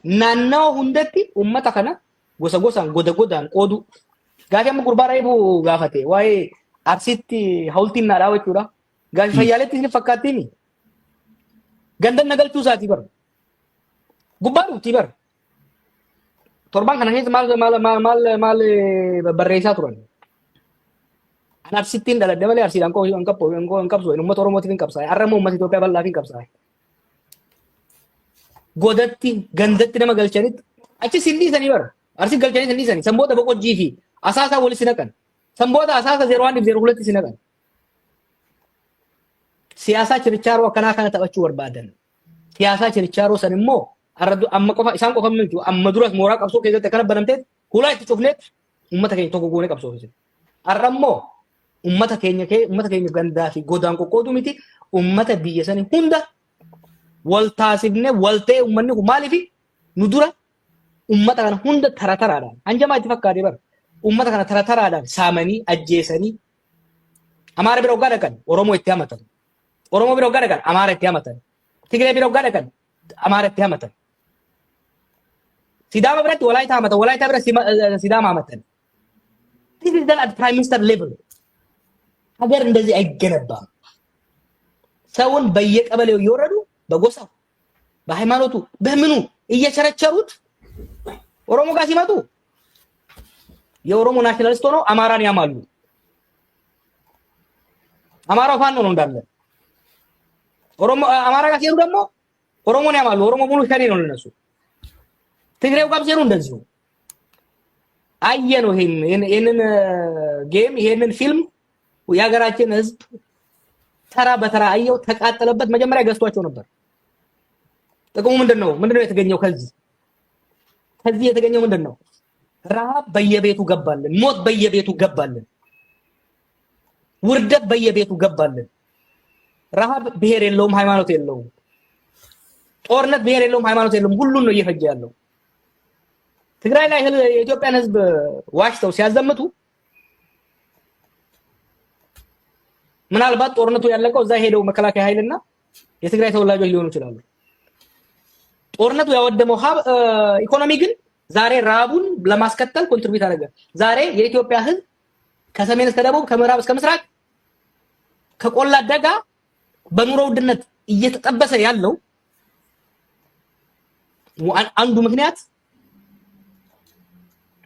naannoo hundatti ummata kana gosa gosaan goda godaan qoodu gaafi amma gurbaa reebu gaafate waa'ee arsitti hawultiin naadhaa jechuudha gaafi fayyaaletti isin fakkaattiini gandan nagalchuu isaati bar gubbaa dhufti bar torban kana keessa maal barreessaa turan an arsittiin dhaladhe malee arsiidhaan koo hin qabsu uummata oromootiif hin qabsaa'e har'a immoo uummata Itoophiyaa bal'aaf hin qabsaa'e godatti gandatti nama galchanitti achi sindiisanii bara arsi galchanii sindiisanii sanboota boqojjii fi asaasaa walitti naqan sanboota asaasa 01 fi 02 si naqan siyaasaa chirichaaroo akkanaa kana taphachuu barbaadan siyaasaa chirichaaroo san immoo arradu amma qofa isaan qofa milchu amma duras mooraa qabsoo keessatti akkana banamteet hulaa itti cufneet ummata keenya tokko goone qabsoo keessatti arrammoo ummata keenya gandaa fi godaan qoqqoodu miti ummata biyya sanii hunda wal taasifne waltee ummanni kun maaliifi nu dura ummata kana hunda tarataraadhaan hanjamaa itti fakkaatee bara ummata kana tarataraadhaan saamanii ajjeesanii amaara bira hoggaa dhaqan oromoo itti hamatan oromoo bira hoggaa dhaqan amaara itti hamatan tigiree bira hoggaa dhaqan amaara itti hamatan sidaama biratti walaayita hamatan walaayita bira sidaama hamatan this is done at prime minister level ሀገር እንደዚህ አይገነባም ሰውን በየቀበሌው እየወረዱ በጎሳው በሃይማኖቱ በምኑ እየቸረቸሩት ኦሮሞ ጋር ሲመጡ የኦሮሞ ናሽናሊስት ሆኖ አማራን ያማሉ አማራው ፋኖ ነው እንዳለ ኦሮሞ አማራ ጋር ሲሄዱ ደግሞ ኦሮሞን ያማሉ ኦሮሞ ሙሉ ሸኔ ነው ለነሱ ትግሬው ጋር ሲሄዱ እንደዚሁ አየነው ይሄንን ጌም ይሄንን ፊልም የሀገራችን ህዝብ ተራ በተራ አየው ተቃጠለበት መጀመሪያ ገዝቷቸው ነበር ጥቅሙ ምንድነው የተገኘው ከዚህ የተገኘው ምንድነው ረሃብ በየቤቱ ገባልን ሞት በየቤቱ ገባልን ውርደት በየቤቱ ገባልን ረሃብ ብሔር የለውም ሃይማኖት የለውም ጦርነት ብሔር የለውም ሃይማኖት የለውም ሁሉን ነው እየፈጀ ያለው ትግራይ ላይ የኢትዮጵያን ህዝብ ዋሽተው ሲያዘምቱ ምናልባት ጦርነቱ ያለቀው እዛ ሄደው መከላከያ ኃይልና የትግራይ ተወላጆች ሊሆኑ ይችላሉ ጦርነቱ ያወደመው ኢኮኖሚ ግን ዛሬ ራቡን ለማስከተል ኮንትሪቢዩት አደረገ ዛሬ የኢትዮጵያ ህዝብ ከሰሜን እስከ ደቡብ ከምዕራብ እስከ ምስራቅ ከቆላ ደጋ በኑሮ ውድነት እየተጠበሰ ያለው አንዱ ምክንያት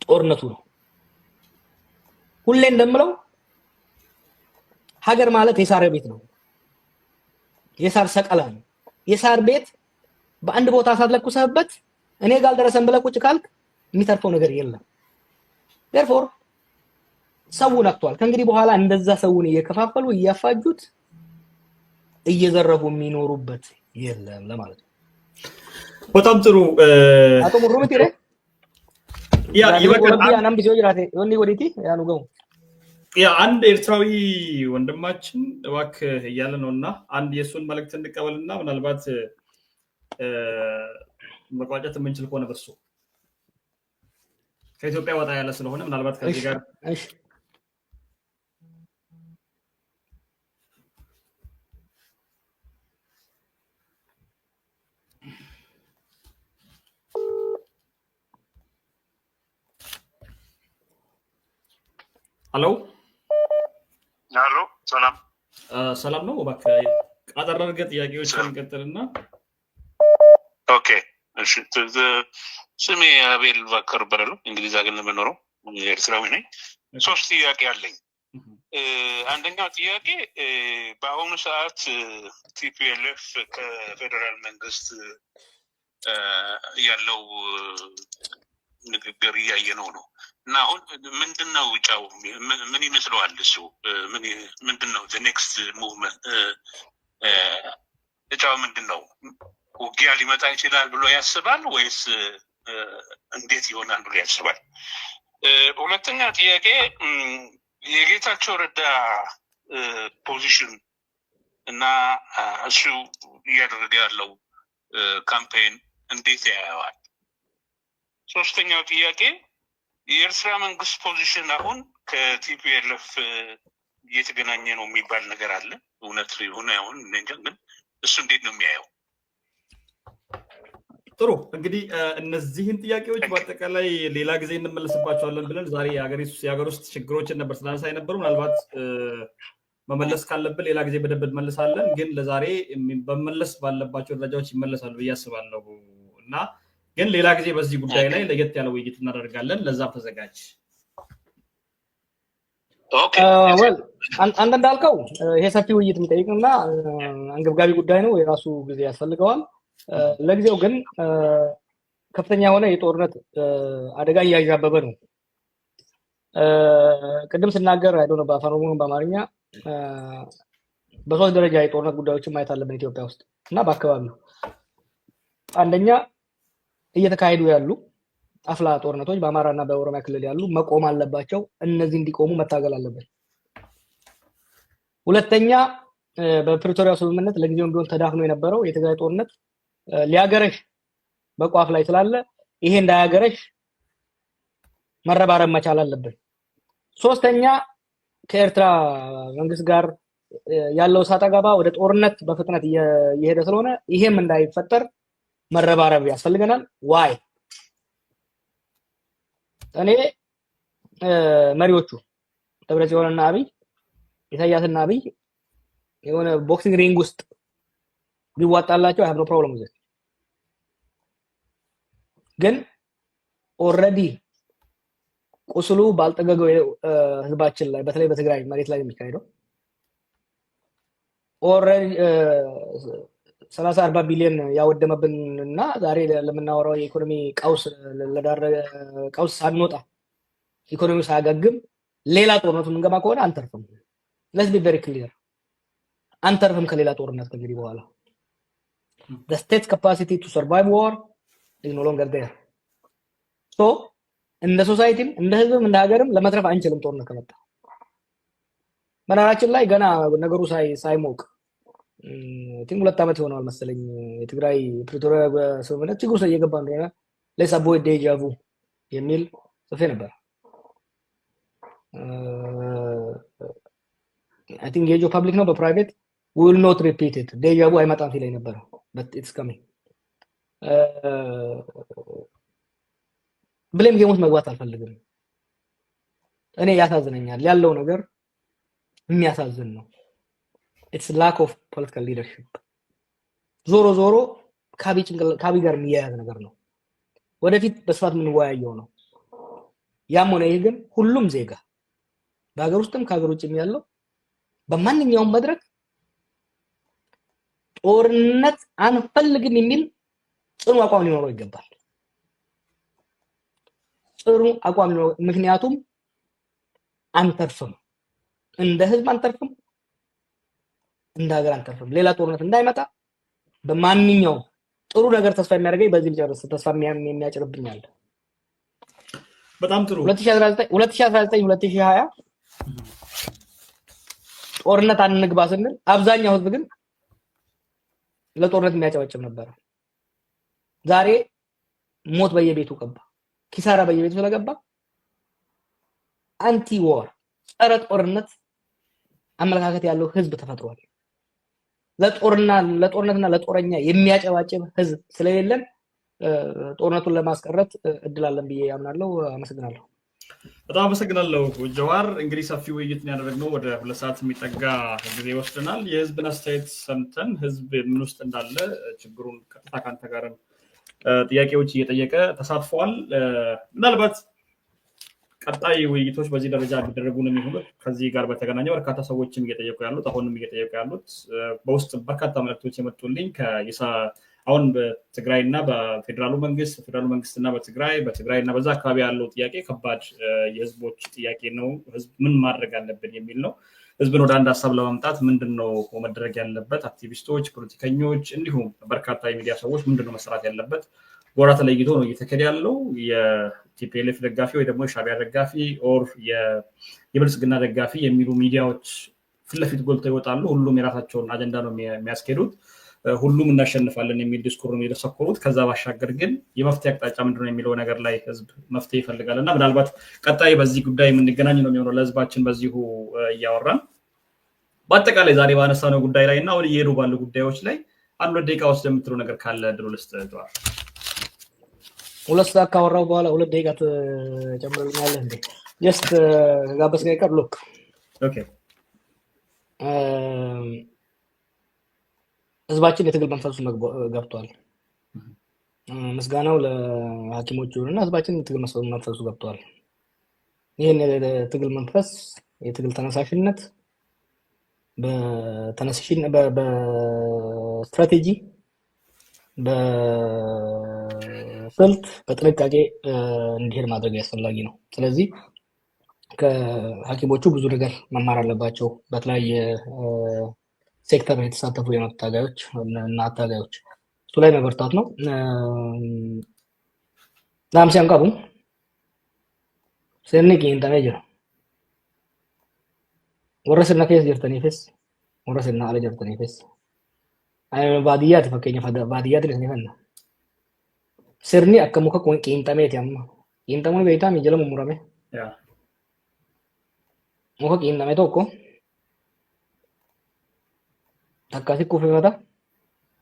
ጦርነቱ ነው ሁሌ እንደምለው ሀገር ማለት የሳር ቤት ነው የሳር ሰቀላ ነው የሳር ቤት በአንድ ቦታ ሳትለኩሰበት እኔ ጋር ደረሰን ብለህ ቁጭ ካልክ የሚተርፈው ነገር የለም therefore ሰውን አጥቷል ከእንግዲህ በኋላ እንደዛ ሰውን እየከፋፈሉ እያፋጁት እየዘረፉ የሚኖሩበት የለም ለማለት ነው በጣም ጥሩ አቶ ሙሩምቲ ረ ይበቃል ያናም ቢዞ ይራቴ ወንዲ ወዲቲ ያኑ ገው ያ አንድ ኤርትራዊ ወንድማችን እባክህ እያለ ነውና አንድ የሱን መልእክት እንቀበልና ምናልባት መቋጨት የምንችል ከሆነ በሱ ከኢትዮጵያ ወጣ ያለ ስለሆነ ምናልባት ከዚህ ጋር እሺ ሄሎ ሰላም ነው እባክህ አጠራርገህ ጥያቄዎችን እንቀጥልና ኦኬ እሺ ስሜ አቤል ባከር በረሉ እንግሊዝ ሀገር ነው የምኖረው ኤርትራዊ ነኝ ሶስት ጥያቄ አለኝ አንደኛው ጥያቄ በአሁኑ ሰዓት ቲፒኤልኤፍ ከፌደራል መንግስት ያለው ንግግር እያየነው ነው እና አሁን ምንድነው ጫው ምን ይመስለዋል እሱ ምንድነው the next movement ጫው ምንድነው ውጊያ ሊመጣ ይችላል ብሎ ያስባል ወይስ እንዴት ይሆናል ብሎ ያስባል ሁለተኛ ጥያቄ የጌታቸው ረዳ ፖዚሽን እና እሱ እያደረገ ያለው ካምፔን እንዴት ያያዋል ሶስተኛው ጥያቄ የኤርትራ መንግስት ፖዚሽን አሁን ከቲፒኤልኤፍ እየተገናኘ ነው የሚባል ነገር አለ እውነት ይሁን አይሁን እንጃ ግን እሱ እንዴት ነው የሚያየው ጥሩ እንግዲህ እነዚህን ጥያቄዎች በአጠቃላይ ሌላ ጊዜ እንመለስባቸዋለን ብለን ዛሬ የሀገር ውስጥ ችግሮችን ነበር ስላነሳ የነበሩ ምናልባት መመለስ ካለብን ሌላ ጊዜ በደንብ እንመለሳለን። ግን ለዛሬ በመመለስ ባለባቸው ደረጃዎች ይመለሳሉ ብዬ አስባለሁ እና ግን ሌላ ጊዜ በዚህ ጉዳይ ላይ ለየት ያለ ውይይት እናደርጋለን። ለዛም ተዘጋጅ። አንተ እንዳልከው ይሄ ሰፊ ውይይት የሚጠይቅና አንገብጋቢ ጉዳይ ነው፣ የራሱ ጊዜ ያስፈልገዋል። ለጊዜው ግን ከፍተኛ የሆነ የጦርነት አደጋ እያዣበበ ነው። ቅድም ስናገር አይዶነ በአፋን ኦሮሞ በአማርኛ በሶስት ደረጃ የጦርነት ጉዳዮችን ማየት አለብን ኢትዮጵያ ውስጥ እና በአካባቢው። አንደኛ እየተካሄዱ ያሉ አፍላ ጦርነቶች በአማራና በኦሮሚያ ክልል ያሉ መቆም አለባቸው። እነዚህ እንዲቆሙ መታገል አለብን። ሁለተኛ በፕሪቶሪያ ስምምነት ለጊዜውም ቢሆን ተዳፍኖ የነበረው የትግራይ ጦርነት ሊያገረሽ በቋፍ ላይ ስላለ ይሄ እንዳያገረሽ መረባረብ መቻል አለብን። ሶስተኛ ከኤርትራ መንግስት ጋር ያለው ሰጣ ገባ ወደ ጦርነት በፍጥነት እየሄደ ስለሆነ ይሄም እንዳይፈጠር መረባረብ ያስፈልገናል። ዋይ እኔ መሪዎቹ ደብረጽዮንና አብይ ኢሳያስና አብይ የሆነ ቦክሲንግ ሪንግ ውስጥ ቢዋጣላቸው አይ ሃቭ ኖ ፕሮብለም with it ግን ኦሬዲ ቁስሉ ባልጠገገው ህዝባችን ላይ በተለይ በትግራይ መሬት ላይ የሚካሄደው ኦሬዲ 30-40 ቢሊዮን ያወደመብንና ዛሬ ለምናወራው የኢኮኖሚ ቀውስ ሳንወጣ ኢኮኖሚው ሳያገግም ሌላ ጦርነት የምንገባ ከሆነ አንተርፍም። let's be very clear አንተርፍም ከሌላ ጦርነት ከእንግዲህ በኋላ the state's capacity to survive war is no longer there. so እንደ ሶሳይቲም እንደ ህዝብም እንደ ሀገርም ለመትረፍ አንችልም ጦርነት ከመጣ። መናራችን ላይ ገና ነገሩ ሳይሞቅ ቲንክ 2 ዓመት ይሆናል መሰለኝ የትግራይ ፕሪቶሪያ ስምምነት ችግር ውስጥ እየገባ እንደሆነ let's avoid deja vu የሚል ጽፌ ነበር። I think deja public ነው በፕራይቬት we will not repeat it deja vu አይመጣም ሲለኝ ነበር but it's coming ብለም ጌሞች መግባት አልፈልግም። እኔ ያሳዝነኛል ያለው ነገር የሚያሳዝን ነው። it's lack of political leadership ዞሮ ካቢ ጋር የሚያያዝ ነገር ነው። ወደፊት በስፋት የምንወያየው ነው። ያም ሆነ ይሄ ግን ሁሉም ዜጋ በሀገር ውስጥም ከሀገር ውጭም ያለው በማንኛውም መድረክ ጦርነት አንፈልግም የሚል ጽኑ አቋም ሊኖረው ይገባል። ጽኑ አቋም ነው። ምክንያቱም አንተርፍም፣ እንደ ህዝብ አንተርፍም፣ እንደ ሀገር አንተርፍም። ሌላ ጦርነት እንዳይመጣ በማንኛውም ጥሩ ነገር ተስፋ የሚያደርገኝ በዚህ ሊጨርስ ተስፋ የሚያጭርብኛል። በጣም ጥሩ 2019 2020 ጦርነት አንግባ ስንል አብዛኛው ህዝብ ግን ለጦርነት የሚያጨበጭብ ነበር። ዛሬ ሞት በየቤቱ ገባ፣ ኪሳራ በየቤቱ ስለገባ አንቲ ዋር ጸረ ጦርነት አመለካከት ያለው ህዝብ ተፈጥሯል። ለጦርነትና ለጦረኛ የሚያጨባጭብ ህዝብ ስለሌለን ጦርነቱን ለማስቀረት እድል አለን ብዬ ያምናለሁ። አመሰግናለሁ። በጣም አመሰግናለሁ ጀዋር። እንግዲህ ሰፊ ውይይት ያደረግነው ወደ 2 ሰዓት የሚጠጋ ጊዜ ወስደናል። የህዝብን አስተያየት ሰምተን ህዝብ ምን ውስጥ እንዳለ ችግሩን ቀጥታ ካንተ ጋርም ጥያቄዎች እየጠየቀ ተሳትፏል። ምናልባት ቀጣይ ውይይቶች በዚህ ደረጃ ቢደረጉ ነው የሚሆኑት። ከዚህ ጋር በተገናኘ በርካታ ሰዎችም እየጠየቁ ያሉት አሁንም እየጠየቁ ያሉት በውስጥ በርካታ መልእክቶች የመጡልኝ አሁን በትግራይና በፌደራሉ መንግስትና በትግራይና በዛ አካባቢ ያለው ጥያቄ ከባድ የህዝቦች ጥያቄ ነው። ህዝብ ምን ማድረግ አለብን የሚል ነው። ህዝብን ወደ አንድ ሀሳብ ለማምጣት ምንድነው መደረግ ያለበት? አክቲቪስቶች፣ ፖለቲከኞች እንዲሁም በርካታ የሚዲያ ሰዎች ምንድነው መስራት ያለበት? ጎራ ተለይቶ ነው እየተከደ ያለው። የቲፒኤልኤፍ ደጋፊ ወይ ደግሞ የሻዕቢያ ደጋፊ ኦር የብልጽግና ደጋፊ የሚሉ ሚዲያዎች ፊት ለፊት ጎልተው ይወጣሉ። ሁሉም የራሳቸውን አጀንዳ ነው የሚያስኬዱት። ሁሉም እናሸንፋለን የሚል ዲስኩር ነው የደሰኮሩት። ከዛ ባሻገር ግን የመፍትሄ አቅጣጫ ምንድነው የሚለው ነገር ላይ ህዝብ መፍትሄ ይፈልጋልና ምናልባት ቀጣይ በዚህ ጉዳይ የምንገናኝ ነው የሚሆነው። ለህዝባችን በዚሁ እያወራን በአጠቃላይ ዛሬ ባነሳነው ጉዳይ ላይ እና አሁን እየሄዱ ባሉ ጉዳዮች ላይ 1 ደቂቃ ውስጥ የምትለው ነገር ካለ ድሮ ልስጥ። ሁለት ሰዓት ካወራሁ በኋላ 2 ደቂቃ ትጨምርልኛለህ እንዴ? ጀስት ጋበዝከኝ ቀር ሉክ ኦኬ ህዝባችን የትግል መንፈሱ ገብቷል። ምስጋናው ለሐኪሞቹ እና ህዝባችን የትግል መንፈሱ ገብቷል። ይህን የትግል መንፈስ የትግል ተነሳሽነት በስትራቴጂ በስልት በጥንቃቄ እንዲሄድ ማድረግ አስፈላጊ ነው። ስለዚህ ከሐኪሞቹ ብዙ ነገር መማር አለባቸው። በተለያየ ሴክተር የተሳተፉ የመብት ታጋዮች እና አታጋዮች እሱ ላይ መበርታት ነው። ናምሲያን ቀቡ sirni qiinxamee jira. Warra sirna keessa jirtaniifis warra sirna ala jirtaniifis baadiyyaati fakkeenyaaf baadiyyaatiin isin fanna. Sirni akka muka qiinxameeti amma. Qiinxamuun beektaa miijala mummurame. Muka qiinxame tokko takkaasi kuufifata.